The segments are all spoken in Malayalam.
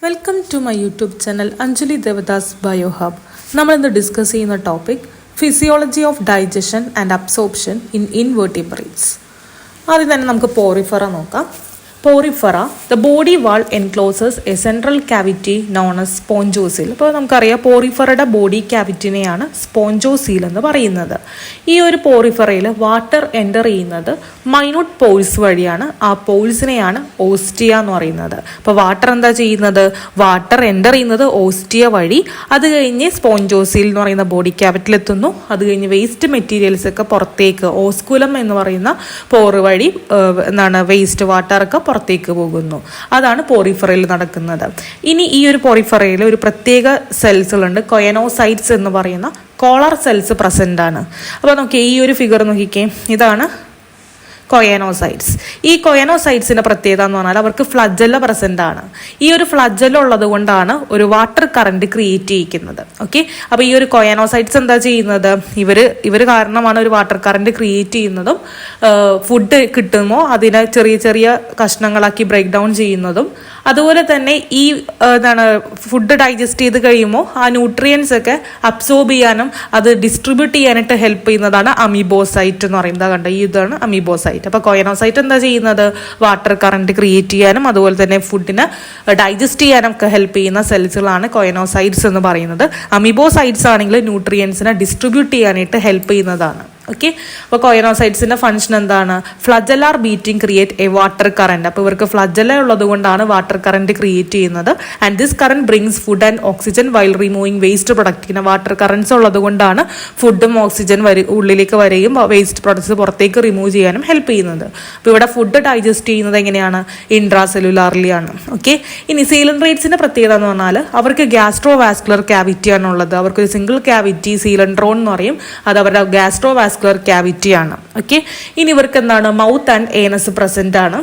Welcome to my YouTube channel Anjali Devadas BioHub. നമ്മളിന്ന് ഡിസ്കസ് ചെയ്യുന്ന topic physiology of digestion and absorption in invertebrates. ആദ്യം തന്നെ നമുക്ക് പോറിഫറ നോക്കാം. Porifera, the body wall encloses a central cavity known as spongocoel. ഇപ്പോൾ നമുക്കറിയാം പോറിഫറയുടെ ബോഡി ക്യാവിറ്റിനെയാണ് സ്പോഞ്ചോസീൽ എന്ന് പറയുന്നത്. ഈ ഒരു പോറിഫറയിൽ വാട്ടർ എൻ്റർ ചെയ്യുന്നത് മൈന്യൂട്ട് പോൾസ് വഴിയാണ്. ആ പോൾസിനെയാണ് ഓസ്റ്റിയ എന്ന് പറയുന്നത്. അപ്പോൾ വാട്ടർ എന്താ ചെയ്യുന്നത്? വാട്ടർ എൻ്റർ ചെയ്യുന്നത് ഓസ്റ്റിയ വഴി, അത് കഴിഞ്ഞ് സ്പോഞ്ചോസീൽ എന്ന് പറയുന്ന ബോഡി ക്യാവിറ്റിലെത്തുന്നു. അത് കഴിഞ്ഞ് വേസ്റ്റ് മെറ്റീരിയൽസ് ഒക്കെ പുറത്തേക്ക് ഓസ്കുലം എന്ന് പറയുന്ന പോറ് വഴി വേസ്റ്റ് വാട്ടറൊക്കെ പുറത്തേക്ക് പോകുന്നു. അതാണ് പോറിഫറയിൽ നടക്കുന്നത്. ഇനി ഈ ഒരു പോറിഫറയിൽ ഒരു പ്രത്യേക സെൽസുകളുണ്ട്, കൊയനോസൈറ്റ്സ് എന്ന് പറയുന്ന കോളർ സെൽസ് പ്രസന്റ് ആണ്. അപ്പോൾ നോക്കിയേ, ഈ ഒരു ഫിഗർ നോക്കിക്കേ, ഇതാണ് കൊയനോസൈറ്റ്സ്. ഈ കൊയനോസൈറ്റ്സിന്റെ പ്രത്യേകത എന്ന് പറഞ്ഞാൽ അവർക്ക് ഫ്ലജല്ല പ്രസന്റ് ആണ്. ഈ ഒരു ഫ്ലജല്ല ഉള്ളത് കൊണ്ടാണ് ഒരു വാട്ടർ കറന്റ് ക്രിയേറ്റ് ചെയ്യിക്കുന്നത്. ഓക്കെ, അപ്പൊ ഈ ഒരു കൊയനോസൈറ്റ്സ് എന്താ ചെയ്യുന്നത്? ഇവര് കാരണമാണ് ഒരു വാട്ടർ കറന്റ് ക്രിയേറ്റ് ചെയ്യുന്നതും ഫുഡ് കിട്ടുമ്പോൾ അതിനെ ചെറിയ ചെറിയ കഷ്ണങ്ങളാക്കി ബ്രേക്ക് ഡൗൺ ചെയ്യുന്നതും, അതുപോലെ തന്നെ ഈ ഫുഡ് ഡൈജസ്റ്റ് ചെയ്ത് കഴിയുമ്പോൾ ആ ന്യൂട്രിയൻസ് ഒക്കെ അബ്സോർബ് ചെയ്യാനും അത് ഡിസ്ട്രിബ്യൂട്ട് ചെയ്യാനായിട്ട് ഹെൽപ്പ് ചെയ്യുന്നതാണ് അമീബോസൈറ്റ് എന്ന് പറയുന്നത്. കണ്ട, ഇതാണ് അമീബോസൈറ്റ്. അപ്പോൾ കൊയനോസൈറ്റ് എന്താ ചെയ്യുന്നത്? വാട്ടർ കറന്റ് ക്രിയേറ്റ് ചെയ്യാനും അതുപോലെ തന്നെ ഫുഡിനെ ഡൈജസ്റ്റ് ചെയ്യാനും ഒക്കെ ഹെൽപ്പ് ചെയ്യുന്ന സെൽസുകളാണ് കൊയനോസൈറ്റ്സ് എന്ന് പറയുന്നത്. അമീബോസൈറ്റ്സ് ആണെങ്കിൽ ന്യൂട്രിയൻസിനെ ഡിസ്ട്രിബ്യൂട്ട് ചെയ്യാനായിട്ട് ഹെൽപ്പ് ചെയ്യുന്നതാണ്. ഓക്കെ, അപ്പോൾ കൊയനോസൈറ്റ്സിന്റെ ഫംഗ്ഷൻ എന്താണ്? Flagellar beating create a water current. അപ്പോൾ ഇവർക്ക് ഫ്ലജല ഉള്ളത് കൊണ്ടാണ് വാട്ടർ കറന്റ് ക്രിയേറ്റ് ചെയ്യുന്നത്. And this current brings food and oxygen while removing waste product. ഇങ്ങനെ വാട്ടർ കറന്റ്സ് ഉള്ളത് കൊണ്ടാണ് ഫുഡും ഓക്സിജൻ ഉള്ളിലേക്ക് വരികയും വേസ്റ്റ് പ്രൊഡക്ട്സ് പുറത്തേക്ക് റിമൂവ് ചെയ്യാനും ഹെൽപ്പ് ചെയ്യുന്നത്. അപ്പോൾ ഇവിടെ ഫുഡ് ഡൈജസ്റ്റ് ചെയ്യുന്നത് എങ്ങനെയാണ്? ഇൻട്രാ സെല്ലുലാർലി ആണ്. ഓക്കെ, ഇനി സീലൻഡ്രേറ്റ്സിന്റെ പ്രത്യേകത എന്ന് പറഞ്ഞാൽ അവർക്ക് ഗ്യാസ്ട്രോ വാസ്കുലർ ക്യാവിറ്റി ആണുള്ളത്. അവർക്കൊരു സിംഗിൾ ക്യാവിറ്റി സീലൻഡ്രോൺ എന്ന് പറയും. അത് അവരുടെ ഗ്യാസ്ട്രോ ക്യാവിറ്റി ആണ്. ഓക്കെ, ഇനി ഇവർക്ക് എന്താണ്? മൗത്ത് ആൻഡ് ഏനസ് പ്രസന്റ് ആണ്.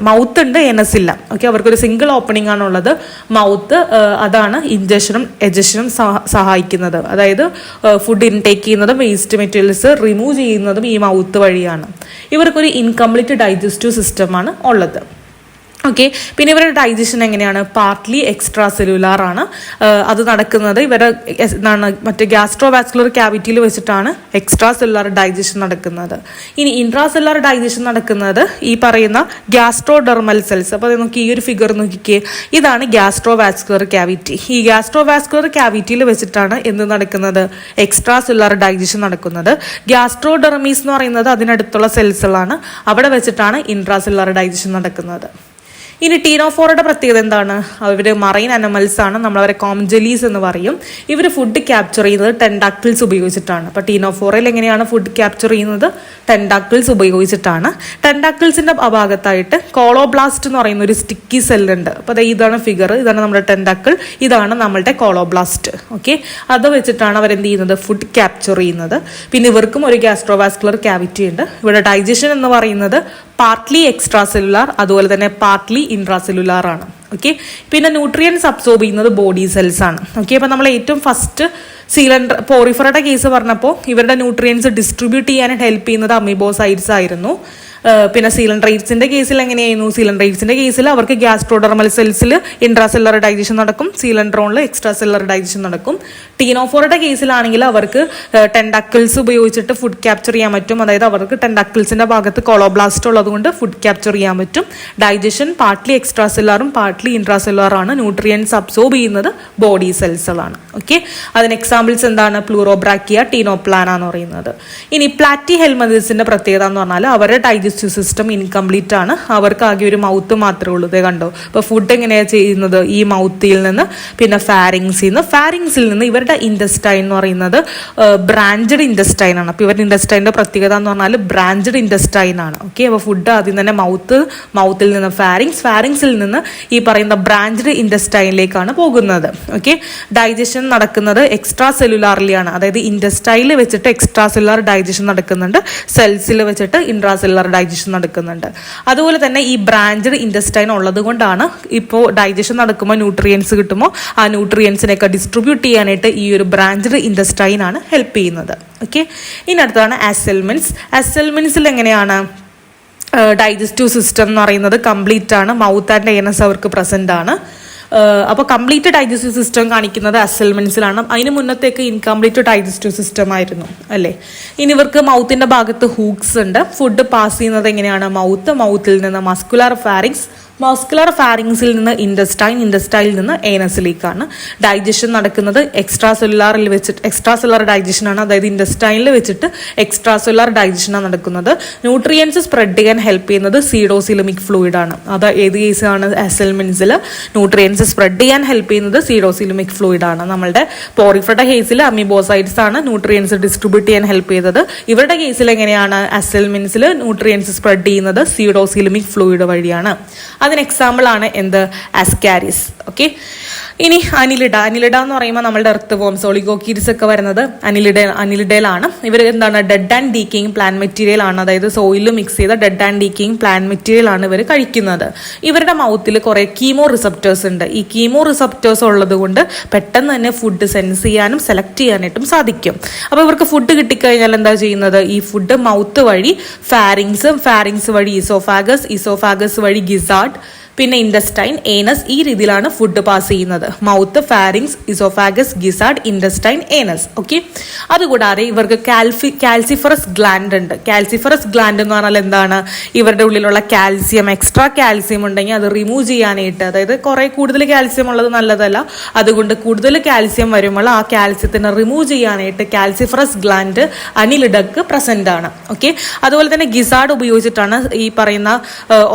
മൗത്ത് ഉണ്ട്, ഏനസ് ഇല്ല. ഓക്കെ, അവർക്കൊരു സിംഗിൾ ഓപ്പണിംഗ് ആണുള്ളത്. മൗത്ത്, അതാണ് ഇൻജക്ഷനും എജക്ഷനും സഹായിക്കുന്നത്. അതായത് ഫുഡ് ഇൻടേക്ക് ചെയ്യുന്നതും വേസ്റ്റ് മെറ്റീരിയൽസ് റിമൂവ് ചെയ്യുന്നതും ഈ മൗത്ത് വഴിയാണ്. ഇവർക്കൊരു ഇൻകംപ്ലീറ്റ് ഡൈജസ്റ്റീവ് സിസ്റ്റം ആണ് ഉള്ളത്. ഓക്കെ, പിന്നെ ഇവരുടെ ഡൈജഷൻ എങ്ങനെയാണ്? പാർട്ട്ലി എക്സ്ട്രാ സെല്ലുലാർ ആണ്. അത് നടക്കുന്നത് ഇവരുടെ മറ്റേ ഗ്യാസ്ട്രോവാസ്കുലർ ക്യാവിറ്റിയിൽ വെച്ചിട്ടാണ് എക്സ്ട്രാ സെല്ലുലാർ ഡൈജഷൻ നടക്കുന്നത്. ഇനി ഇൻട്രാ സെല്ലുലാർ ഡൈജഷൻ നടക്കുന്നത് ഈ പറയുന്ന ഗ്യാസ്ട്രോഡെർമൽ സെൽസ്. അപ്പോൾ നമുക്ക് ഈ ഒരു ഫിഗർ നോക്കിക്കേ, ഇതാണ് ഗ്യാസ്ട്രോവാസ്കുലർ ക്യാവിറ്റി. ഈ ഗ്യാസ്ട്രോവാസ്കുലർ ക്യാവിറ്റിയിൽ വെച്ചിട്ടാണ് എന്ത് നടക്കുന്നത്? എക്സ്ട്രാ സെല്ലുലാർ ഡൈജഷൻ നടക്കുന്നത്. ഗ്യാസ്ട്രോഡെർമീസ് എന്ന് പറയുന്നത് അതിനടുത്തുള്ള സെൽസുകളാണ്. അവിടെ വെച്ചിട്ടാണ് ഇൻട്രാ സെല്ലുലാർ ഡൈജഷൻ നടക്കുന്നത്. ഇനി ടീനോഫോറയുടെ പ്രത്യേകത എന്താണ്? അവർ മറൈൻ അനിമൽസ് ആണ്. നമ്മളവരെ കോംജലീസ് എന്ന് പറയും. ഇവർ ഫുഡ് ക്യാപ്ചർ ചെയ്യുന്നത് ടെൻഡാക്കിൾസ് ഉപയോഗിച്ചിട്ടാണ്. അപ്പോൾ ടീനോഫോറയിൽ എങ്ങനെയാണ് ഫുഡ് ക്യാപ്ചർ ചെയ്യുന്നത്? ടെൻഡാക്കിൾസ് ഉപയോഗിച്ചിട്ടാണ്. ടെൻഡാക്കിൾസിന്റെ ഭാഗത്തായിട്ട് കോളോബ്ലാസ്റ്റ് എന്ന് പറയുന്ന ഒരു സ്റ്റിക്കി സെല്ലുണ്ട്. അപ്പോൾ ഇതാണ് ഫിഗർ, ഇതാണ് നമ്മുടെ ടെൻഡാക്കിൾ, ഇതാണ് നമ്മളുടെ കോളോബ്ലാസ്റ്റ്. ഓക്കെ, അത് വെച്ചിട്ടാണ് അവരെന്ത് ചെയ്യുന്നത്? ഫുഡ് ക്യാപ്ചർ ചെയ്യുന്നത്. പിന്നെ ഇവർക്കും ഒരു ഗ്യാസ്ട്രോവാസ്കുലർ ക്യാവിറ്റി ഉണ്ട്. ഇവിടെ ഡൈജഷൻ എന്ന് പറയുന്നത് പാർട്ട്ലി എക്സ്ട്രാ സെല്ലുലാർ, അതുപോലെ തന്നെ പാർട്ട്ലി ഇൻട്രാ സെല്ലുലാർ ആണ്. ഓക്കെ, പിന്നെ ന്യൂട്രിയൻസ് അബ്സോർബ് ചെയ്യുന്നത് ബോഡി സെൽസ് ആണ്. ഓക്കെ, അപ്പോൾ നമ്മൾ ഏറ്റവും ഫസ്റ്റ് പോറിഫറയുടെ കേസ് പറഞ്ഞപ്പോൾ ഇവരുടെ ന്യൂട്രിയൻസ് ഡിസ്ട്രിബ്യൂട്ട് ചെയ്യാനായിട്ട് ഹെൽപ്പ് ചെയ്യുന്നത് അമീബോസൈറ്റ്സ് ആയിരുന്നു. പിന്നെ സീലൻഡ്രൈറ്റ്സിന്റെ കേസിൽ എങ്ങനെയായിരുന്നു? സീലൻഡ്രൈറ്റ്സിന്റെ കേസിൽ അവർക്ക് ഗ്യാസ്ട്രോഡെർമൽ സെൽസിൽ ഇൻട്രാ സെല്ലുലാർ ഡൈജഷൻ നടക്കും, സീലൻഡ്രോണിൽ എക്സ്ട്രാ സെല്ലുലാർ ഡൈജഷൻ നടക്കും. ടീനോഫോറയുടെ കേസിലാണെങ്കിൽ അവർക്ക് ടെൻഡാക്കിൾസ് ഉപയോഗിച്ചിട്ട് ഫുഡ് ക്യാപ്ചർ ചെയ്യാൻ പറ്റും. അതായത് അവർക്ക് ടെൻഡാക്കിൾസിന്റെ ഭാഗത്ത് കോളോബ്ലാസ്റ്റ് ഉള്ളതുകൊണ്ട് ഫുഡ് ക്യാപ്ചർ ചെയ്യാൻ പറ്റും. ഡൈജഷൻ പാർട്ട്ലി എക്സ്ട്രാ സെല്ലുലാറും പാർട്ട്ലി ഇൻട്രാ സെല്ലുലാർ ആണ്. ന്യൂട്രിയൻസ് അബ്സോർബ് ചെയ്യുന്നത് ബോഡി സെൽസുകളാണ്. ഓക്കെ, അതിന് എക്സാമ്പിൾസ് എന്താണ്? പ്ലൂറോബ്രാക്കിയ, ടീനോപ്ലാന എന്ന് പറയുന്നത്. ഇനി പ്ലാറ്റി ഹെൽമന്തിസിന്റെ പ്രത്യേകത എന്ന് പറഞ്ഞാൽ അവരുടെ ഡൈജസ്റ്റീവ് സിസ്റ്റം ഇൻകംപ്ലീറ്റ് ആണ്. അവർക്ക് ആകെ ഒരു മൗത്ത് മാത്രമേ ഉള്ളൂ. ഇതേ കണ്ടോ? അപ്പോൾ ഫുഡ് എങ്ങനെയാണ് ചെയ്യുന്നത്? ഈ മൗത്തിൽ നിന്ന്, പിന്നെ ഫാരിങ്സിൽ നിന്ന് ഇവരുടെ ഇൻഡസ്റ്റൈൻ എന്ന് പറയുന്നത് ബ്രാഞ്ചഡ് ഇൻഡസ്റ്റൈൻ ആണ്. അപ്പോൾ ഇവരുടെ ഇൻഡസ്റ്റൈൻ്റെ പ്രത്യേകത എന്ന് പറഞ്ഞാൽ ബ്രാഞ്ചഡ് ഇൻഡസ്റ്റൈൻ ആണ്. ഓക്കെ, അപ്പോൾ ഫുഡ് ആദ്യം തന്നെ മൗത്തിൽ നിന്ന് ഫാരിങ്സിൽ നിന്ന് ഈ പറയുന്ന ബ്രാഞ്ചഡ് ഇൻഡസ്റ്റൈനിലേക്കാണ് പോകുന്നത്. ഓക്കെ, ഡൈജഷൻ നടക്കുന്നത് എക്സ്ട്രാ സെല്ലുലാറിലാണ്. അതായത് ഇൻഡസ്റ്റൈനിൽ വെച്ചിട്ട് എക്സ്ട്രാ സെല്ലുലാർ ഡൈജഷൻ നടക്കുന്നുണ്ട്, സെൽസിൽ വെച്ചിട്ട് ഇൻട്രാ സെല്ലുലാർ ഡൈജഷൻ നടക്കുന്നുണ്ട്. അതുപോലെ തന്നെ ഈ ബ്രാഞ്ചഡ് ഇൻഡസ്റ്റൈൻ ഉള്ളത് കൊണ്ടാണ് ഇപ്പോൾ ഡൈജഷൻ നടക്കുമ്പോൾ ന്യൂട്രിയൻസ് കിട്ടുമ്പോൾ ആ ന്യൂട്രിയൻസിനെയൊക്കെ ഡിസ്ട്രിബ്യൂട്ട് ചെയ്യാനായിട്ട് ഈ ഒരു ബ്രാഞ്ചഡ് ഇൻഡസ്റ്റൈൻ ആണ് ഹെൽപ്പ് ചെയ്യുന്നത്. ഓക്കെ, ഇനി അടുത്താണ് അസെൽമെന്റ്സിൽ എങ്ങനെയാണ്? ഡൈജസ്റ്റീവ് സിസ്റ്റം എന്ന് പറയുന്നത് കംപ്ലീറ്റ് ആണ്. മൗത്ത് ആൻഡ് ഏനസ് അവർക്ക് പ്രസന്റ് ആണ്. അപ്പോൾ കംപ്ലീറ്റ് ഡൈജസ്റ്റീവ് സിസ്റ്റം കാണിക്കുന്നത് അസൽമെന്റ്സിലാണ്. അതിന് മുന്നത്തേക്ക് ഇൻകംപ്ലീറ്റ് ഡൈജസ്റ്റീവ് സിസ്റ്റം ആയിരുന്നു അല്ലേ. ഇനി ഇവർക്ക് മൗത്തിന്റെ ഭാഗത്ത് ഹൂക്സ് ഉണ്ട്. ഫുഡ് പാസ് ചെയ്യുന്നത് എങ്ങനെയാണ്? മൗത്തിൽ നിന്ന് മസ്കുലർ ഫാരിങ്സിൽ നിന്ന് ഇൻഡസ്റ്റൈനിൽ നിന്ന് ഏനസിലേക്കാണ്. ഡൈജഷൻ നടക്കുന്നത് എക്സ്ട്രാ സെല്ലുലാർ ഡൈജഷൻ ആണ്. അതായത് ഇൻഡസ്റ്റൈനിൽ വെച്ചിട്ട് എക്സ്ട്രാ സെല്ലുലാർ ഡൈജഷനാണ് നടക്കുന്നത്. ന്യൂട്രിയൻസ് സ്പ്രെഡ് ചെയ്യാൻ ഹെൽപ്പ് ചെയ്യുന്നത് സീഡോസിലമിക് ഫ്ലൂയിഡ് ആണ്. അത് ഏത് കേസാണ്? അസൽമെന്റ്സിൽ ന്യൂട്രിയൻസ് സ്പ്രെഡ് ചെയ്യാൻ ഹെൽപ്പ് ചെയ്യുന്നത് സീഡോസിലമിക് ഫ്ലൂയിഡ് ആണ്. നമ്മളുടെ പോറിഫയുടെ കേസിൽ അമീബോസൈറ്റ്സ് ആണ് ന്യൂട്രിയൻസ് ഡിസ്ട്രിബ്യൂട്ട് ചെയ്യാൻ ഹെൽപ്പ് ചെയ്തത്. ഇവരുടെ കേസിൽ എങ്ങനെയാണ്? അസൽമെന്റ്സിൽ ന്യൂട്രിയൻസ് സ്പ്രെഡ് ചെയ്യുന്നത് സീഡോസിലമിക് ഫ്ലൂയിഡ് വഴിയാണ്. അതിന് എക്സാമ്പിൾ ആണ് എന്ത്? ആസ്കാരിസ്. ഓക്കെ. ഇനി അനിലിഡ എന്ന് പറയുമ്പോൾ നമ്മളുടെ എർത്ത് വോംസ്, ഒളിഗോക്കീരിസ് ഒക്കെ വരുന്നത് അനിലിഡയിലാണ്. ഇവർ എന്താണ്? Dead and decaying plan material ആണ്. അതായത് സോയിലിൽ മിക്സ് ചെയ്ത dead and decaying plan material ആണ് ഇവർ കഴിക്കുന്നത്. ഇവരുടെ മൗത്തിൽ കുറെ കീമോ റിസപ്റ്റേഴ്സ് ഉണ്ട്. ഈ കീമോ റിസപ്റ്റേഴ്സ് ഉള്ളത് കൊണ്ട് പെട്ടെന്ന് തന്നെ ഫുഡ് സെൻസ് ചെയ്യാനും സെലക്ട് ചെയ്യാനായിട്ടും സാധിക്കും. അപ്പോൾ ഇവർക്ക് ഫുഡ് കിട്ടിക്കഴിഞ്ഞാൽ എന്താ ചെയ്യുന്നത്? ഈ ഫുഡ് മൗത്ത് വഴി ഫാരിങ്സ് വഴി ഈസോഫാഗസ് വഴി ഗിസാർഡ്, പിന്നെ ഇൻഡസ്റ്റൈൻ, ഏനസ്, ഈ രീതിയിലാണ് ഫുഡ് പാസ് ചെയ്യുന്നത്. Mouth, pharynx, oesophagus, gizzard, intestine, anus. Okay. അതുകൂടാതെ ഇവർക്ക് കാൽസിഫറസ് ഗ്ലാൻഡ് ഉണ്ട്. കാൽസിഫറസ് ഗ്ലാൻഡ് എന്ന് പറഞ്ഞാൽ എന്താണ്? ഇവരുടെ ഉള്ളിലുള്ള കാൽസ്യം, എക്സ്ട്രാ കാൽസ്യം ഉണ്ടെങ്കിൽ അത് റിമൂവ് ചെയ്യാനായിട്ട്, അതായത് കുറെ കൂടുതൽ കാൽസ്യം ഉള്ളത് നല്ലതല്ല, അതുകൊണ്ട് കൂടുതൽ കാൽസ്യം വരുമ്പോൾ ആ കാൽസ്യത്തിനെ റിമൂവ് ചെയ്യാനായിട്ട് കാൽസിഫറസ് ഗ്ലാൻഡ് അനിലിഡക്ക് പ്രസന്റ് ആണ്. ഓക്കെ. അതുപോലെ തന്നെ ഗിസാർഡ് ഉപയോഗിച്ചിട്ടാണ് ഈ പറയുന്ന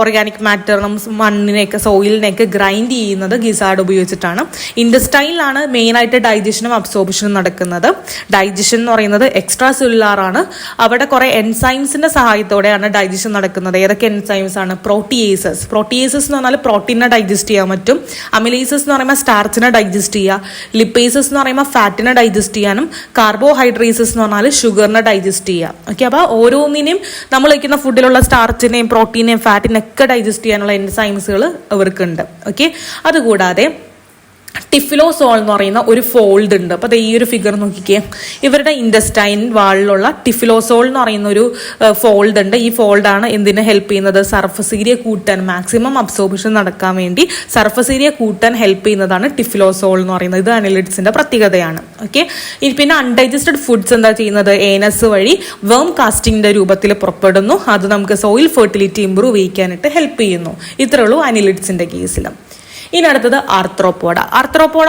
ഓർഗാനിക് മാറ്ററിനും മണ്ണിനെയൊക്കെ സോയിലിനെയൊക്കെ ഗ്രൈൻഡ് ചെയ്യുന്നത് ഗിസാർഡ് ഉപയോഗിച്ചിട്ടാണ്. ഇൻഡസ്റ്റൈനിലാണ് മെയിനായിട്ട് ഡൈജഷനും അബ്സോർപ്ഷനും നടക്കുന്നത്. ഡൈജഷൻ എന്ന് പറയുന്നത് എക്സ്ട്രാ സെല്ലുലാർ ആണ്. അവിടെ കുറെ എൻസൈംസിന്റെ സഹായത്തോടെയാണ് ഡൈജഷൻ നടക്കുന്നത്. ഏതൊക്കെ എൻസൈംസ് ആണ്? പ്രോട്ടിയേസസ് എന്ന് പറഞ്ഞാൽ പ്രോട്ടീനെ ഡൈജസ്റ്റ് ചെയ്യാൻ പറ്റും. അമിലേസസ് എന്ന് പറയുമ്പോൾ സ്റ്റാർച്ചിനെ ഡൈജസ്റ്റ് ചെയ്യുക. ലിപ്പേസസ് എന്ന് പറയുമ്പോൾ ഫാറ്റിനെ ഡൈജസ്റ്റ് ചെയ്യാനും, കാർബോഹൈഡ്രേറ്റ്സ് എന്ന് പറഞ്ഞാൽ ഷുഗറിനെ ഡൈജസ്റ്റ് ചെയ്യുക. ഓക്കെ. അപ്പോൾ ഓരോന്നിനെയും നമ്മൾ കഴിക്കുന്ന ഫുഡിലുള്ള സ്റ്റാർച്ചിനെയും പ്രോട്ടീനെയും ഫാറ്റിനൊക്കെ ഡൈജസ്റ്റ് ചെയ്യാനുള്ള എൻസൈംസുകൾ അവർക്കുണ്ട്. ഓക്കെ. അതുകൂടാതെ ടിഫിലോസോൾ എന്ന് പറയുന്ന ഒരു ഫോൾഡ് ഉണ്ട്. അപ്പോൾ ഈ ഒരു ഫിഗർ നോക്കിക്കേ. ഇവരുടെ ഇൻഡസ്റ്റൈൻ വാളിലുള്ള ടിഫിലോസോൾ എന്ന് പറയുന്ന ഒരു ഫോൾഡ് ഉണ്ട്. ഈ ഫോൾഡാണ് എന്തിനെ ഹെൽപ്പ് ചെയ്യുന്നത്? സർഫസ് ഏരിയ കൂട്ടാൻ, മാക്സിമം അബ്സോർപ്ഷൻ നടക്കാൻ വേണ്ടി സർഫസ് ഏരിയ കൂട്ടാൻ ഹെൽപ്പ് ചെയ്യുന്നതാണ് ടിഫിലോസോൾ എന്ന് പറയുന്നത്. ഇത് അനലിഡ്സിന്റെ പ്രത്യേകതയാണ്. ഓക്കെ. പിന്നെ അൺഡൈജസ്റ്റഡ് ഫുഡ്സ് എന്താ ചെയ്യുന്നത്? ഏനസ് വഴി വേം കാസ്റ്റിംഗിന്റെ രൂപത്തിൽ പുറപ്പെടുന്നു. അത് നമുക്ക് സോയിൽ ഫെർട്ടിലിറ്റി ഇംപ്രൂവ് ചെയ്യാനായിട്ട് ഹെൽപ്പ് ചെയ്യുന്നു. ഇത്രേ ഉള്ളൂ അനിലിഡ്സിന്റെ കേസിലും. ഇനി അടുത്തത് ആർത്രോപോഡ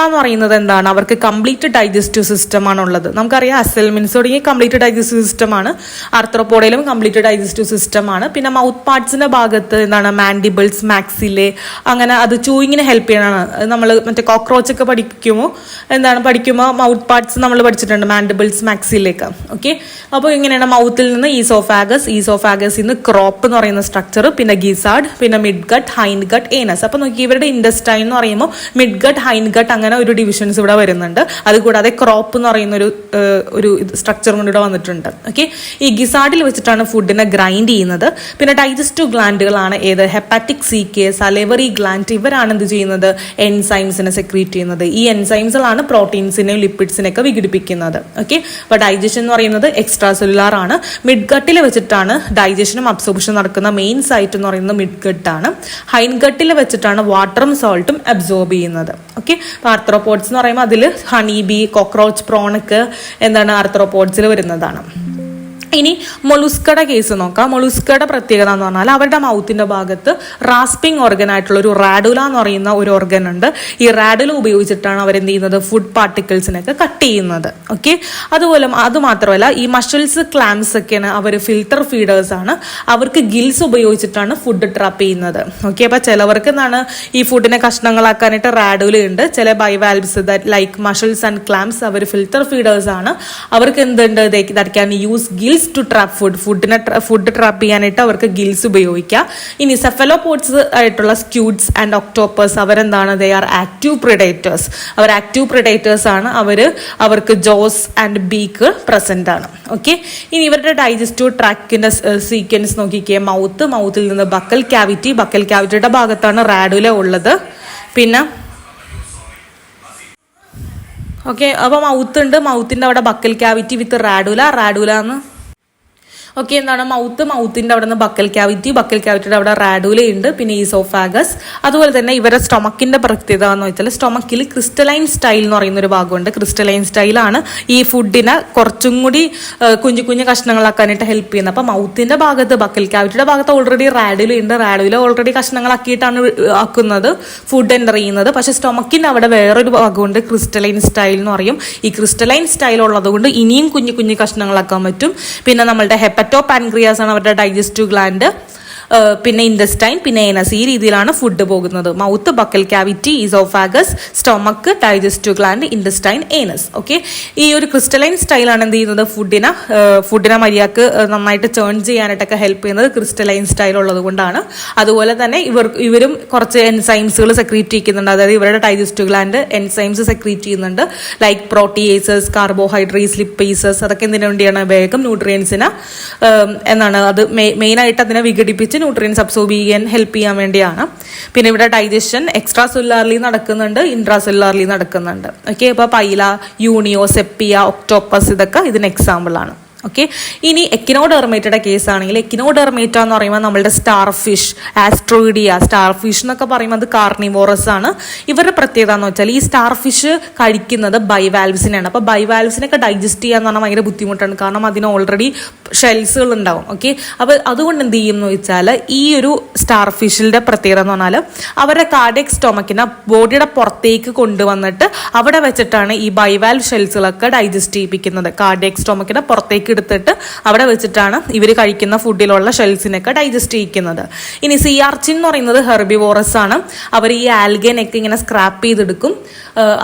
എന്ന് പറയുന്നത് എന്താണ്? അവർക്ക് കംപ്ലീറ്റ് ഡൈജസ്റ്റീവ് സിസ്റ്റം ആണുള്ളത്. നമുക്കറിയാം അസൽമെന്റ്സ് തുടങ്ങിയ കംപ്ലീറ്റ് ഡൈജസ്റ്റീവ് സിസ്റ്റം ആണ്. ആർത്രോപോഡയിലും കംപ്ലീറ്റ് ഡൈജസ്റ്റീവ് സിസ്റ്റം ആണ്. പിന്നെ മൗത്ത് പാർട്സിന്റെ ഭാഗത്ത് എന്താണ്? മാൻഡിബിൾസ്, മാക്സിലെ, അങ്ങനെ അത് ചൂയിങ്ങിന് ഹെൽപ്പ് ചെയ്യണതാണ്. നമ്മൾ മറ്റേ കോക്രോച്ച് ഒക്കെ പഠിക്കുമ്പോൾ മൗത്ത് പാർട്സ് നമ്മൾ പഠിച്ചിട്ടുണ്ട്, മാൻഡിബിൾസ്, മാക്സിലേക്ക്. ഓക്കെ. അപ്പോൾ ഇങ്ങനെയാണ് മൗത്തിൽ നിന്ന് ഈസോഫാഗസ് നിന്ന് ക്രോപ്പ് എന്ന് പറയുന്ന സ്ട്രക്ചർ, പിന്നെ ഗിസാർഡ്, പിന്നെ mid gut, hind gut, anus. അപ്പൊ നോക്കി ഇവരുടെ ഇൻഡസ്റ്റൈൻ എന്ന് പറയുമ്പോൾ മിഡ് ഗട്ട്, ഹൈൻഡ് ഗട്ട്, അങ്ങനെ ഒരു ഡിവിഷൻസ് ഇവിടെ വരുന്നുണ്ട്. അതുകൂടാതെ ക്രോപ്പ് എന്ന് പറയുന്ന ഒരു സ്ട്രക്ചർ കൊണ്ട് ഇവിടെ വന്നിട്ടുണ്ട്. ഓക്കെ. ഈ ഗിസാർഡിൽ വെച്ചിട്ടാണ് ഫുഡിനെ ഗ്രൈൻഡ് ചെയ്യുന്നത്. പിന്നെ ഡൈജസ്റ്റീവ് ഗ്ലാൻഡുകളാണ് ഏത്? Hepatic caeca, salivary gland. ഇവരാണ് എന്ത് ചെയ്യുന്നത്? എൻസൈംസിനെ സെക്രീറ്റ് ചെയ്യുന്നത്. ഈ എൻസൈംസുകളാണ് പ്രോട്ടീൻസിനെയും ലിപ്പിഡ്സിനെയൊക്കെ വിഘടിപ്പിക്കുന്നത്. ഓക്കെ. അപ്പോൾ ഡൈജഷൻ എന്ന് പറയുന്നത് എക്സ്ട്രാ സെല്ലുലാർ ആണ്. മിഡ് ഗട്ടിൽ വെച്ചിട്ടാണ് ഡൈജഷനും അബ്സോർപ്ഷനും നടക്കുന്ന മെയിൻ സൈറ്റ് എന്ന് പറയുന്നത് മിഡ് ഗട്ട് ആണ്. ഹൈൻഡ് ഗട്ടിൽ വെച്ചിട്ടാണ് വാട്ടറും സോൾട്ടും അബ്സോർബ് ചെയ്യുന്നത്. ഓക്കെ. ആർത്രോപോഡ്സ് എന്ന് പറയുമ്പോൾ അതിൽ ഹണി ബി, കോക്രോച്ച്, പ്രോണൊക്കെ എന്താണ് ആർത്രോപോഡ്സിൽ വരുന്നതാണ്. ഇനി മൊളുസ്കയുടെ കേസ് നോക്കാം. മൊളുസ്കയുടെ പ്രത്യേകത എന്ന് പറഞ്ഞാൽ അവരുടെ മൗത്തിന്റെ ഭാഗത്ത് റാസ്പിംഗ് ഓർഗൻ ആയിട്ടുള്ള ഒരു റാഡുല എന്ന് പറയുന്ന ഒരു ഓർഗൻ ഉണ്ട്. ഈ റാഡുല ഉപയോഗിച്ചിട്ടാണ് അവരെന്ത് ചെയ്യുന്നത്? ഫുഡ് പാർട്ടിക്കിൾസിനൊക്കെ കട്ട് ചെയ്യുന്നത്. ഓക്കെ. അത് മാത്രമല്ല ഈ മഷിൽസ്, ക്ലാംസ് ഒക്കെയാണ് അവർ ഫിൽട്ടർ ഫീഡേഴ്സ് ആണ്. അവർക്ക് ഗിൽസ് ഉപയോഗിച്ചിട്ടാണ് ഫുഡ് ട്രാപ്പ് ചെയ്യുന്നത്. ഓക്കെ. അപ്പൊ ചിലവർക്ക് എന്താണ് ഈ ഫുഡിനെ കഷ്ണങ്ങളാക്കാനായിട്ട് റാഡുല ഉണ്ട്. ചില bivalves like mussels and clams അവർ ഫിൽട്ടർ ഫീഡേഴ്സ് ആണ്. അവർക്ക് എന്തുണ്ട്? That can use gills to trap food trap ചെയ്യാനായിട്ട് അവർക്ക് ഗിൽസ് ഉപയോഗിക്കാം. ഇനി സെഫലോപോഡ്സ് ആയിട്ടുള്ള സ്ക്യൂഡ്സ് ആൻഡ് ഒക്ടോപ്പസ് അവരെന്താണ്? They are active predators. അവർ ആക്റ്റീവ് പ്രിഡേറ്റേഴ്സ് ആണ്. അവർക്ക് ജോസ് ആൻഡ് ബീക്ക് പ്രസന്റ് ആണ്. ഓക്കെ. ഇനി ഇവരുടെ ഡൈജസ്റ്റീവ് ട്രാക്കിന്റെ സീക്വൻസ് നോക്കിക്കേ. മൗത്തിൽ നിന്ന് ബക്കൽ ക്യാവിറ്റിയുടെ ഭാഗത്താണ് റാഡുല ഉള്ളത്. പിന്നെ ഓക്കെ. അപ്പോൾ മൗത്ത് ഉണ്ട്. മൗത്തിന്റെ അവിടെ ബക്കൽ ക്യാവിറ്റി വിത്ത് റാഡുല എന്ന് ഓക്കെ, എന്താണ് മൗത്തിൻ്റെ അവിടെ നിന്ന് ബക്കൽ ക്യാവിറ്റിയുടെ അവിടെ റാഡുല ഉണ്ട്, പിന്നെ ഈസോഫാഗസ്. അതുപോലെ തന്നെ ഇവരുടെ സ്റ്റൊമക്കിന്റെ പ്രത്യേകത എന്ന് വെച്ചാൽ സ്റ്റൊമക്കിൽ ക്രിസ്റ്റലൈൻ സ്റ്റൈൽ എന്ന് പറയുന്ന ഒരു ഭാഗമുണ്ട്. ക്രിസ്റ്റലൈൻ സ്റ്റൈലാണ് ഈ ഫുഡിനെ കുറച്ചും കൂടി കുഞ്ഞു കഷ്ണങ്ങളാക്കാനായിട്ട് ഹെൽപ്പ് ചെയ്യുന്നത്. അപ്പം മൗത്തിന്റെ ഭാഗത്ത് ബക്കൽ ക്യാവിറ്റിയുടെ ഭാഗത്ത് ഓൾറെഡി റാഡുല ഉണ്ട്, റാഡുല ഓൾറെഡി കഷ്ണങ്ങളാക്കിയിട്ടാണ് ആക്കുന്നത്, ഫുഡ് എൻ്റർ ചെയ്യുന്നത്. പക്ഷെ സ്റ്റൊമക്കിൻ്റെ അവിടെ വേറൊരു ഭാഗമുണ്ട്, ക്രിസ്റ്റലൈൻ സ്റ്റൈൽ എന്ന് പറയും. ഈ ക്രിസ്റ്റലൈൻ സ്റ്റൈൽ ഉള്ളത് കൊണ്ട് ഇനിയും കുഞ്ഞു കഷ്ണങ്ങളാക്കാൻ പറ്റും. പിന്നെ നമ്മളുടെ ഹെപ്പറ്റോ പാൻക്രിയാസ് ആണ് അവരുടെ ഡൈജസ്റ്റീവ് ഗ്ലാൻഡ്, പിന്നെ ഇൻഡസ്റ്റൈൻ, പിന്നെ ഏനസ്. ഈ രീതിയിലാണ് ഫുഡ് പോകുന്നത്. Mouth, buccal cavity, oesophagus, stomach, digestive gland, intestine, anus. Okay, ഈ ഒരു ക്രിസ്റ്റലൈൻ സ്റ്റൈലാണ് എന്ത് ചെയ്യുന്നത്, ഫുഡിനെ മര്യാദക്ക് നന്നായിട്ട് ചേൺ ചെയ്യാനായിട്ടൊക്കെ ഹെൽപ്പ് ചെയ്യുന്നത് ക്രിസ്റ്റലൈൻ സ്റ്റൈൽ ഉള്ളത് കൊണ്ടാണ്. അതുപോലെ തന്നെ ഇവരും കുറച്ച് എൻസൈംസുകൾ സെക്രീറ്റ് ചെയ്യുന്നുണ്ട്. അതായത് ഇവരുടെ ഡൈജസ്റ്റീവ് ഗ്ലാൻഡ് എൻസൈംസ് സെക്രീറ്റ് ചെയ്യുന്നുണ്ട്, ലൈക്ക് പ്രോട്ടിയേസസ്, കാർബോഹൈഡ്രേറ്റ്സ്, ലിപ്പേസസ്. അതൊക്കെ എന്തിനു വേണ്ടിയാണ്, വേഗം ന്യൂട്രിയൻസിനെ അത് മെയിനായിട്ട് അതിനെ വിഘടിപ്പിച്ച് ന്യൂട്രിയൻസ് അബ്സോർബ് ചെയ്യാൻ ഹെൽപ്പ് ചെയ്യാൻ വേണ്ടിയാണ്. പിന്നെ ഇവിടെ ഡൈജഷൻ എക്സ്ട്രാ സെല്ലുലാർലി നടക്കുന്നുണ്ട്, ഇൻട്രാ സെല്ലുലാർലി നടക്കുന്നുണ്ട്. ഓക്കെ, അപ്പോൾ പൈല, യൂണിയോ, സെപ്പിയ, ഒക്ടോപ്പസ് ഇതൊക്കെ ഇതിന് എക്സാമ്പിൾ ആണ്. ഓക്കെ, ഇനി എക്കിനോഡെർമേറ്റയുടെ കേസ് ആണെങ്കിൽ എക്കിനോഡെർമേറ്റ എന്ന് പറയുമ്പോൾ നമ്മളുടെ സ്റ്റാർ ഫിഷ്, ആസ്ട്രോയിഡിയ, സ്റ്റാർ ഫിഷ് എന്നൊക്കെ പറയുമ്പോൾ അത് കാർണിവോറസ് ആണ്. ഇവരുടെ പ്രത്യേകത എന്ന് വെച്ചാൽ ഈ സ്റ്റാർ ഫിഷ് കഴിക്കുന്നത് ബൈവാൽവ്സിനെയാണ്. അപ്പോൾ ബൈവാൽവ്സിനൊക്കെ ഡൈജസ്റ്റ് ചെയ്യാന്ന് പറഞ്ഞാൽ ഭയങ്കര ബുദ്ധിമുട്ടാണ്, കാരണം അതിന് ഓൾറെഡി ഷെൽസുകൾ ഉണ്ടാവും. ഓക്കെ, അപ്പോൾ അതുകൊണ്ട് എന്ത് ചെയ്യും എന്ന് വെച്ചാൽ ഈ ഒരു സ്റ്റാർ ഫിഷിന്റെ പ്രത്യേകത എന്ന് പറഞ്ഞാൽ അവരുടെ കാർഡിയക് സ്റ്റൊമക്കിനെ ബോഡിയുടെ പുറത്തേക്ക് കൊണ്ടുവന്നിട്ട് അവിടെ വെച്ചിട്ടാണ് ഈ ബൈവാൽവ് ഷെൽസുകളൊക്കെ ഡൈജസ്റ്റ് ചെയ്യിപ്പിക്കുന്നത്. കാർഡിയക് സ്റ്റൊമക്കിനെ പുറത്തേക്ക് എടുത്തിട്ട് അവിടെ വെച്ചിട്ടാണ് ഇവർ കഴിക്കുന്ന ഫുഡിലുള്ള ഷെൽസിനൊക്കെ ഡൈജസ്റ്റ് ചെയ്യിക്കുന്നത്. ഇനി സീ ആർച്ചിൻ എന്ന് പറയുന്നത് ഹെർബിവോറസ് ആണ്. അവർ ഈ ആൽഗനൊക്കെ ഇങ്ങനെ സ്ക്രാപ്പ് ചെയ്തെടുക്കും.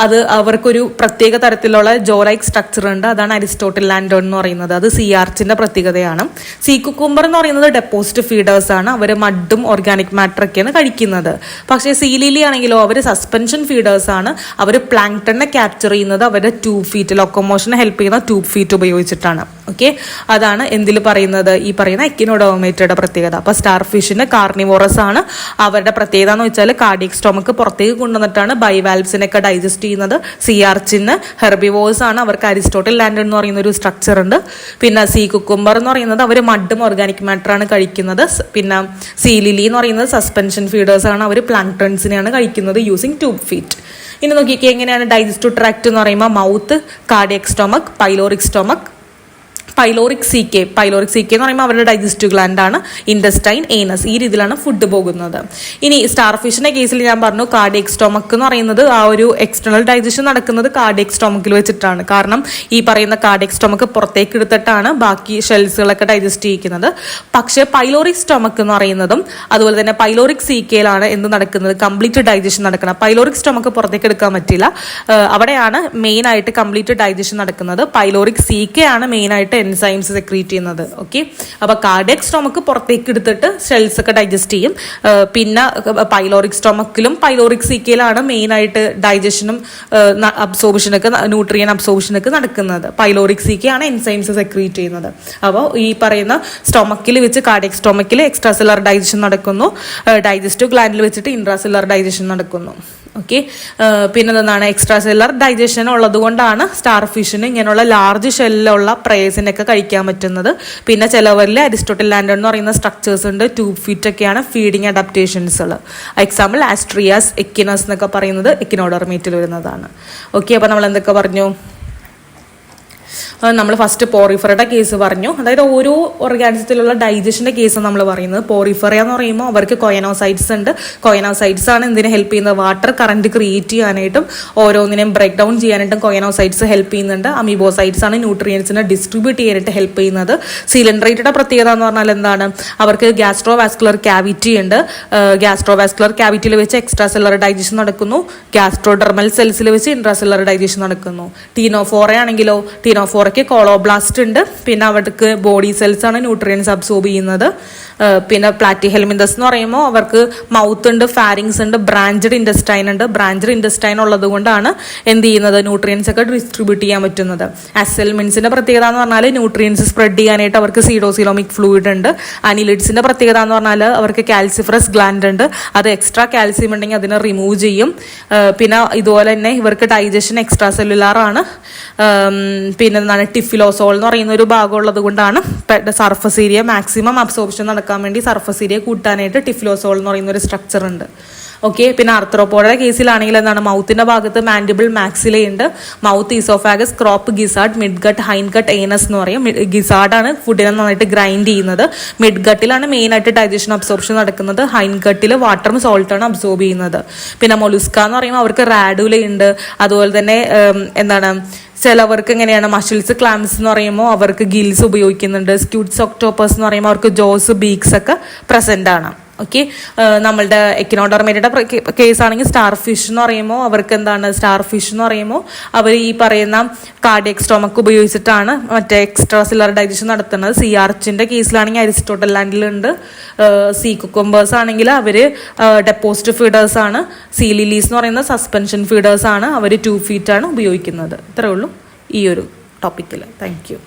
അത് അവർക്കൊരു പ്രത്യേക തരത്തിലുള്ള ജോലൈക്ക് സ്ട്രക്ചർ ഉണ്ട്, അതാണ് അരിസ്റ്റോട്ടിൽ ലാൻഡോൺ എന്ന് പറയുന്നത്. അത് സീ ആർച്ചിന്റെ പ്രത്യേകതയാണ്. സീ കുക്കുംബർ എന്ന് പറയുന്നത് ഡെപ്പോസിറ്റ് ഫീഡേഴ്സ് ആണ്. അവർ മഡും ഓർഗാനിക് മാറ്റർ ഒക്കെയാണ് കഴിക്കുന്നത്. പക്ഷേ സീ ലിലി ആണെങ്കിലോ അവർ സസ്പെൻഷൻ ഫീഡേഴ്സ് ആണ്. അവർ പ്ലാങ്ടനെ ക്യാപ്ചർ ചെയ്യുന്നത് അവരുടെ ട്യൂബ് ഫീറ്റ്, ലൊക്കോമോഷനെ ഹെൽപ്പ് ചെയ്യുന്ന ട്യൂബ് ഫീറ്റ് ഉപയോഗിച്ചിട്ടാണ്. ഓക്കെ, അതാണ് എന്തിൽ പറയുന്നത്, ഈ പറയുന്ന എക്കിനോഡെർമേറ്റയുടെ പ്രത്യേകത. അപ്പോൾ സ്റ്റാർ ഫിഷിന് കാർണിവോറസ് ആണ്. അവരുടെ പ്രത്യേകത എന്ന് വെച്ചാൽ കാർഡിയക് സ്റ്റൊമക്ക് പുറത്തേക്ക് കൊണ്ടുവന്നിട്ടാണ് ബൈവാൽവ്സിനൊക്കെ ഡൈജസ്റ്റ് ചെയ്യുന്നത്. സീ ആർച്ചിന് ഹെർബിവോഴ്സ് ആണ്. അവർക്ക് അരിസ്റ്റോട്ടിൽ ലാൻഡ് എന്ന് പറയുന്ന ഒരു സ്ട്രക്ചർ ഉണ്ട്. പിന്നെ സീ കുക്കുംബർ എന്ന് പറയുന്നത് അവർ മഡും ഓർഗാനിക് മാറ്റർ ആണ് കഴിക്കുന്നത്. പിന്നെ സീ ലിലി എന്ന് പറയുന്നത് സസ്പെൻഷൻ ഫീഡേഴ്സ് ആണ്. അവർ പ്ലാങ്ടൺസിനെയാണ് കഴിക്കുന്നത് യൂസിങ് ട്യൂബ് ഫീറ്റ്. ഇനി നോക്കിക്കേ എങ്ങനെയാണ് ഡൈജസ്റ്റീവ് ട്രാക്ട് എന്ന് പറയുമ്പോൾ mouth, cardiac stomach, pyloric stomach, pyloric C K എന്ന് പറയുമ്പോൾ അവരുടെ ഡൈജസ്റ്റീവ് ഗ്ലാൻഡ് ആണ്, ഇൻഡസ്റ്റൈൻ, ഏനസ്. ഈ രീതിയിലാണ് ഫുഡ് പോകുന്നത്. ഇനി സ്റ്റാർ ഫിഷിന്റെ കേസിൽ ഞാൻ പറഞ്ഞു കാർഡിയക് സ്റ്റൊമക്ക് എന്ന് പറയുന്നത് ആ ഒരു എക്സ്റ്റേണൽ ഡൈജഷൻ നടക്കുന്നത് കാർഡിയക് സ്റ്റൊമക്കിൽ വെച്ചിട്ടാണ്. കാരണം ഈ പറയുന്ന കാർഡിയക് സ്റ്റൊമക്ക് പുറത്തേക്ക് എടുത്തിട്ടാണ് ബാക്കി ഷെൽസുകളൊക്കെ ഡൈജസ്റ്റ് ചെയ്യിക്കുന്നത്. പക്ഷേ പൈലോറിക് സ്റ്റൊമക്ക് എന്ന് പറയുന്നതും അതുപോലെ തന്നെ പൈലോറിക് സി കെയിലാണ് എന്ത് നടക്കുന്നത്, കംപ്ലീറ്റ് ഡൈജഷൻ നടക്കണം. പൈലോറിക് സ്റ്റൊമക്ക് പുറത്തേക്ക് എടുക്കാൻ പറ്റില്ല, അവിടെയാണ് മെയിൻ ആയിട്ട് കംപ്ലീറ്റ് ഡൈജഷൻ നടക്കുന്നത്. പൈലോറിക് സി കെ ആണ് മെയിൻ ആയിട്ട് എൻസൈംസ് സെക്രീറ്റ് ചെയ്യുന്നത്. ഓക്കെ, അപ്പോൾ കാർഡിയക് സ്റ്റൊമക്ക് പുറത്തേക്ക് എടുത്തിട്ട് ഷെൽസ് ഒക്കെ ഡൈജസ്റ്റ് ചെയ്യും. പിന്നെ പൈലോറിക് സ്റ്റൊമക്കിലും പൈലോറിക് സീക്കയിലാണ് മെയിൻ ആയിട്ട് ഡൈജഷനും അബ്സോർപ്ഷനൊക്കെ ന്യൂട്രിയൻ അബ്സോർപ്ഷനൊക്കെ നടക്കുന്നത്. പൈലോറിക് സീക്കയാണ് എൻസൈംസ് സെക്രീറ്റ് ചെയ്യുന്നത്. അപ്പോൾ ഈ പറയുന്ന സ്റ്റൊമക്കിൽ വെച്ച് കാർഡിയക് സ്റ്റൊമക്കിൽ എക്സ്ട്രാ സെല്ലുലാർ ഡൈജഷൻ നടക്കുന്നു, ഡൈജസ്റ്റീവ് ഗ്ലാൻഡിൽ വെച്ചിട്ട് ഇൻട്രാ സെല്ലുലാർ ഡൈജഷൻ നടക്കുന്നു. ഓക്കെ, പിന്നെ എന്താണ് എക്സ്ട്രാ സെല്ലുലാർ ഡൈജഷൻ ഉള്ളത് കൊണ്ടാണ് സ്റ്റാർ ഫിഷിന് ഇങ്ങനെയുള്ള ലാർജ് ഷെല്ലുള്ള പ്രേസിനൊക്കെ കഴിക്കാൻ പറ്റുന്നത്. പിന്നെ ചിലവരിൽ അരിസ്റ്റോട്ടിൽ ലാൻഡ് എന്ന് പറയുന്ന സ്ട്രക്ചേഴ്സ് ഉണ്ട്, ട്യൂബ് ഫീറ്റ് ഒക്കെയാണ് ഫീഡിങ് അഡാപ്റ്റേഷൻസുകൾ. എക്സാമ്പിൾ ആസ്ട്രിയാസ്, എക്കിനസ് എന്നൊക്കെ പറയുന്നത് എക്കിനോഡെർമേറ്റിൽ വരുന്നതാണ്. ഓക്കെ, അപ്പോൾ നമ്മൾ എന്തൊക്കെ പറഞ്ഞു, നമ്മൾ ഫസ്റ്റ് പോറിഫറയുടെ കേസ് പറഞ്ഞു. അതായത് ഓരോ ഓർഗാനിസത്തിലുള്ള ഡൈജഷന്റെ കേസ് നമ്മൾ പറയുന്നത്. പോറിഫറ എന്ന് പറയുമ്പോൾ അവർക്ക് കൊയനോസൈറ്റ്സ് ഉണ്ട്. കൊയനോസൈറ്റ്സ് ആണ് എന്തിനെ ഹെൽപ്പ് ചെയ്യുന്നത്, വാട്ടർ കറന്റ് ക്രിയേറ്റ് ചെയ്യാനായിട്ടും ഓരോന്നിനെയും ബ്രേക്ക് ഡൗൺ ചെയ്യാനായിട്ടും കൊയനോസൈറ്റ്സ് ഹെൽപ്പ് ചെയ്യുന്നുണ്ട്. അമീബോസൈറ്റ്സ് ആണ് ന്യൂട്രിയൻസിനെ ഡിസ്ട്രിബ്യൂട്ട് ചെയ്യാനായിട്ട് ഹെൽപ്പ് ചെയ്യുന്നത്. സിലിൻഡ്രേറ്റയുടെ പ്രത്യേകത എന്ന് പറഞ്ഞാൽ എന്താണ്, അവർക്ക് ഗ്യാസ്ട്രോവാസ്കുലർ ക്യാവിറ്റി ഉണ്ട്. ഗ്യാസ്ട്രോവാസ്കുലർ ക്യാവിറ്റിയിൽ വെച്ച് എക്സ്ട്രാ സെല്ലുലാർ ഡൈജഷൻ നടക്കുന്നു. ഗ്യാസ്ട്രോഡെർമൽ സെൽസിൽ വെച്ച് ഇൻട്രാ സെല്ലുലാർ ഡൈജഷൻ നടക്കുന്നു. ടീനോഫോറ ആണെങ്കിലോ ടീനോഫോറയ്ക്ക് കോളോബ്ലാസ്റ്റ് ഉണ്ട്. പിന്നെ അവർക്ക് ബോഡി സെൽസ് ആണ് ന്യൂട്രിയൻസ് അബ്സോർബ് ചെയ്യുന്നത്. പിന്നെ പ്ലാറ്റിഹെൽമിന്തസ് എന്ന് പറയുമ്പോൾ അവർക്ക് മൗത്ത് ഉണ്ട്, ഫാരിങ്സ് ഉണ്ട്, ബ്രാഞ്ചഡ് ഇൻഡസ്റ്റൈൻ ഉണ്ട്. ബ്രാഞ്ചഡ് ഇൻഡസ്റ്റൈൻ ഉള്ളത് കൊണ്ടാണ് എന്ത് ചെയ്യുന്നത്, ന്യൂട്രിയൻസ് ഒക്കെ ഡിസ്ട്രിബ്യൂട്ട് ചെയ്യാൻ പറ്റുന്നത്. അസെൽമെന്റ്സിന്റെ പ്രത്യേകത എന്ന് പറഞ്ഞാൽ ന്യൂട്രിയൻസ് സ്പ്രെഡ് ചെയ്യാനായിട്ട് അവർക്ക് സീഡോസിലോമിക് ഫ്ലൂയിഡ് ഉണ്ട്. അനിലിഡ്സിന്റെ പ്രത്യേകത എന്ന് പറഞ്ഞാൽ അവർക്ക് കാൽസിഫറസ് ഗ്ലാൻഡ് ഉണ്ട്, അത് എക്സ്ട്രാ കാൽസ്യം ഉണ്ടെങ്കിൽ അതിനെ റിമൂവ് ചെയ്യും. പിന്നെ ഇതുപോലെ തന്നെ ഇവർക്ക് ഡൈജഷൻ എക്സ്ട്രാ സെല്ലുലാർ ആണ്. പിന്നെ എന്താണ്, ടിഫിലോസോൾ എന്ന് പറയുന്ന ഒരു ഭാഗം ഉള്ളത് കൊണ്ടാണ് സർഫസ് ഏരിയ മാക്സിമം അബ്സോർപ്ഷൻ നടക്കാൻ വേണ്ടി സർഫസ് ഏരിയ കൂട്ടാനായിട്ട് ടിഫിലോസോൾ എന്ന് പറയുന്ന ഒരു സ്ട്രക്ചർ ഉണ്ട്. ഓക്കെ. പിന്നെ ആർത്രോപോഡയുടെ കേസിലാണെങ്കിൽ എന്താണ്, മൗത്തിന്റെ ഭാഗത്ത് മാൻഡിബിൾ മാക്സില ഉണ്ട്. Mouth, oesophagus, crop, gizzard, midgut, hindgut, anus എന്ന് പറയും. ഗിസാർഡാണ് ഫുഡിനെ നന്നായിട്ട് ഗ്രൈൻഡ് ചെയ്യുന്നത്. മിഡ് ഗട്ടിലാണ് മെയിൻ ആയിട്ട് ഡൈജഷൻ അബ്സോർപ്ഷൻ നടക്കുന്നത്. ഹൈൻ ഗട്ടിൽ വാട്ടറും സോൾട്ടാണ് അബ്സോർബ് ചെയ്യുന്നത്. പിന്നെ മൊലുസ്ക എന്ന് പറയുമ്പോൾ അവർക്ക് റാഡുല ഉണ്ട്. അതുപോലെ തന്നെ എന്താണ്, ചിലവർക്ക് എങ്ങനെയാണ്, മഷിൽസ് ക്ലാംസ് എന്ന് പറയുമ്പോൾ അവർക്ക് ഗിൽസ് ഉപയോഗിക്കുന്നുണ്ട്. സ്ക്യൂട്സ് ഒക്ടോപ്പസ് എന്ന് പറയുമ്പോൾ അവർക്ക് ജോസ്, ബീക്സ് ഒക്കെ പ്രസന്റ് ആണ്. ഓക്കെ. നമ്മളുടെ എക്കിനോഡർമേറ്റയുടെ കേസാണെങ്കിൽ സ്റ്റാർ ഫിഷ് എന്ന് പറയുമ്പോൾ അവർക്ക് എന്താണ്, സ്റ്റാർ ഫിഷ് എന്ന് പറയുമ്പോൾ അവർ ഈ പറയുന്ന കാർഡിയക് സ്റ്റൊമക്ക് ഉപയോഗിച്ചിട്ടാണ് മറ്റേ എക്സ്ട്രാ സെല്ലുലാർ ഡൈജഷൻ നടത്തുന്നത്. സീ ആർച്ചിന്റെ കേസിലാണെങ്കിൽ അരിസ്റ്റോട്ടൽ ലാൻഡിലുണ്ട്. സീ കുക്കുംബേഴ്സ് ആണെങ്കിൽ അവർ ഡെപ്പോസിറ്റ് ഫീഡേഴ്സ് ആണ്. സീ ലിലീസ് എന്ന് പറയുന്ന സസ്പെൻഷൻ ഫീഡേഴ്സ് ആണ്. അവർ 2 feet ആണ് ഉപയോഗിക്കുന്നത്. ഇത്രേ ഉള്ളൂ ഈ ഒരു ടോപ്പിക്കിൽ. Thank U.